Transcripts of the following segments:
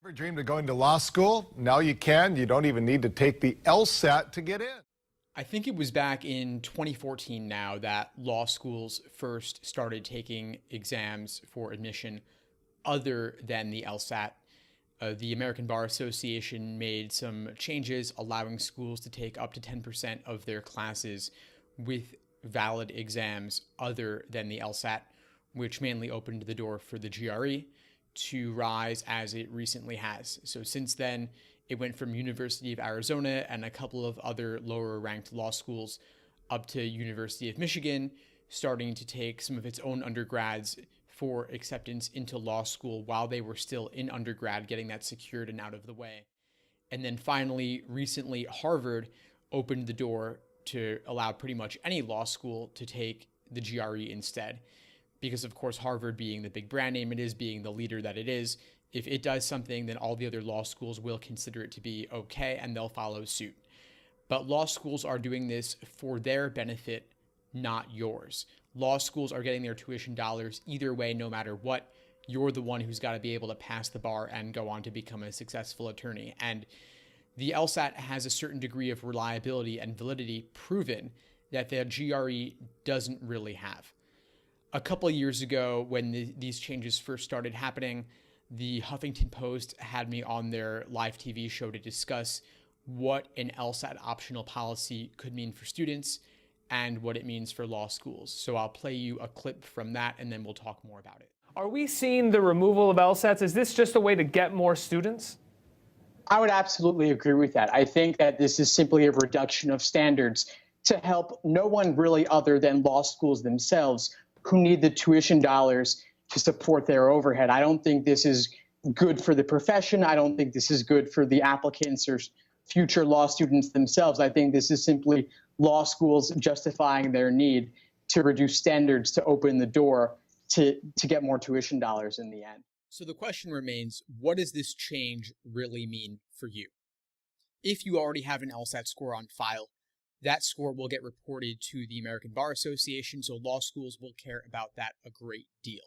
Ever dreamed of going to law school? Now you can. You don't even need to take the LSAT to get in. I think it was back in 2014 now that law schools first started taking exams for admission other than the LSAT. The American Bar Association made some changes allowing schools to take up to 10% of their classes with valid exams other than the LSAT, which mainly opened the door for the GRE to rise as it recently has. So since then, it went from University of Arizona and a couple of other lower ranked law schools up to University of Michigan, starting to take some of its own undergrads for acceptance into law school while they were still in undergrad, getting that secured and out of the way. And then finally, recently, Harvard opened the door to allow pretty much any law school to take the GRE instead. Because of course, Harvard being the big brand name it is, being the leader that it is, if it does something, then all the other law schools will consider it to be okay and they'll follow suit. But law schools are doing this for their benefit, not yours. Law schools are getting their tuition dollars either way, no matter what. You're the one who's got to be able to pass the bar and go on to become a successful attorney. And the LSAT has a certain degree of reliability and validity proven that the GRE doesn't really have. A couple of years ago, when these changes first started happening, the Huffington Post had me on their live TV show to discuss what an LSAT optional policy could mean for students and what it means for law schools. So I'll play you a clip from that and then we'll talk more about it. Are we seeing the removal of LSATs? Is this just a way to get more students? I would absolutely agree with that. I think that this is simply a reduction of standards to help no one really other than law schools themselves who need the tuition dollars to support their overhead. I don't think this is good for the profession. I don't think this is good for the applicants or future law students themselves. I think this is simply law schools justifying their need to reduce standards to open the door to get more tuition dollars in the end. So the question remains, what does this change really mean for you? If you already have an LSAT score on file, that score will get reported to the American Bar Association, so law schools will care about that a great deal.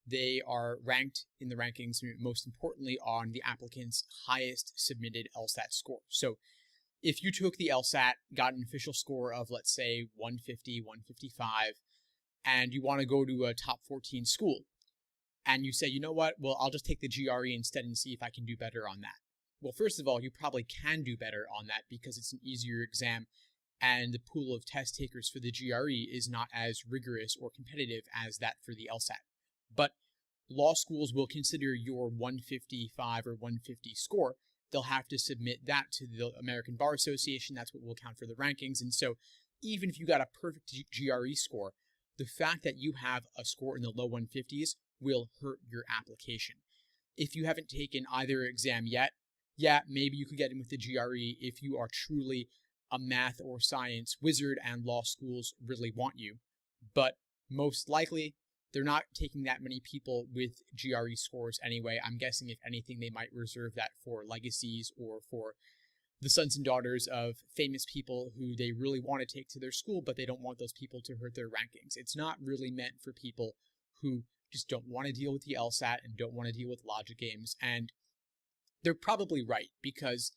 They are ranked in the rankings, most importantly, on the applicant's highest submitted LSAT score. So if you took the LSAT, got an official score of, let's say, 150, 155, and you want to go to a top 14 school, and you say, you know what, well, I'll just take the GRE instead and see if I can do better on that. Well, first of all, you probably can do better on that because it's an easier exam, and the pool of test takers for the GRE is not as rigorous or competitive as that for the LSAT. But law schools will consider your 155 or 150 score. They'll have to submit that to the American Bar Association. That's what will count for the rankings. And so even if you got a perfect GRE score, the fact that you have a score in the low 150s will hurt your application. If you haven't taken either exam yet, yeah, maybe you could get in with the GRE if you are truly a math or science wizard and law schools really want you. But most likely, they're not taking that many people with GRE scores anyway. I'm guessing, if anything, they might reserve that for legacies or for the sons and daughters of famous people who they really want to take to their school, but they don't want those people to hurt their rankings. It's not really meant for people who just don't want to deal with the LSAT and don't want to deal with logic games. And they're probably right, because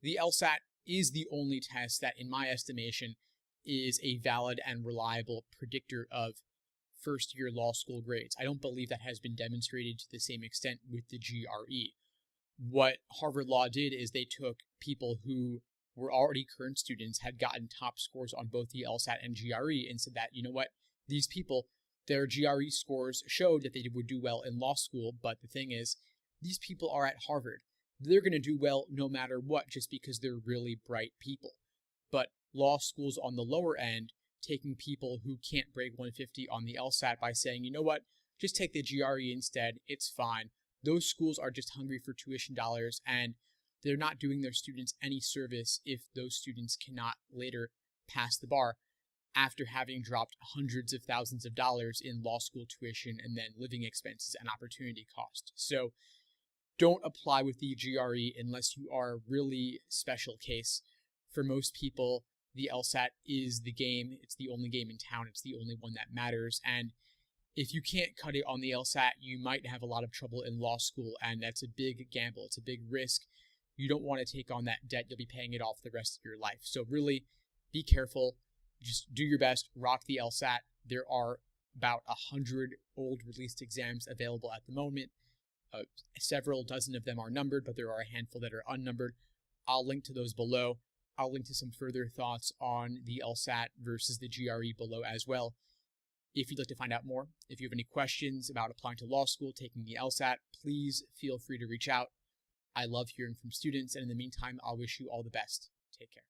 the LSAT is the only test that, in my estimation, is a valid and reliable predictor of first-year law school grades. I don't believe that has been demonstrated to the same extent with the GRE. What Harvard Law did is they took people who were already current students, had gotten top scores on both the LSAT and GRE, and said that, you know what, these people, their GRE scores showed that they would do well in law school, but the thing is, these people are at Harvard. They're going to do well no matter what, just because they're really bright people. But law schools on the lower end, taking people who can't break 150 on the LSAT by saying, you know what, just take the GRE instead, it's fine. Those schools are just hungry for tuition dollars, and they're not doing their students any service if those students cannot later pass the bar after having dropped hundreds of thousands of dollars in law school tuition and then living expenses and opportunity cost. So don't apply with the GRE unless you are a really special case. For most people, the LSAT is the game. It's the only game in town. It's the only one that matters. And if you can't cut it on the LSAT, you might have a lot of trouble in law school, and that's a big gamble. It's a big risk. You don't want to take on that debt. You'll be paying it off the rest of your life. So really be careful. Just do your best. Rock the LSAT. There are about 100 old released exams available at the moment. Several dozen of them are numbered, but there are a handful that are unnumbered. I'll link to those below. I'll link to some further thoughts on the LSAT versus the GRE below as well. If you'd like to find out more, if you have any questions about applying to law school, taking the LSAT, please feel free to reach out. I love hearing from students, and in the meantime, I'll wish you all the best. Take care.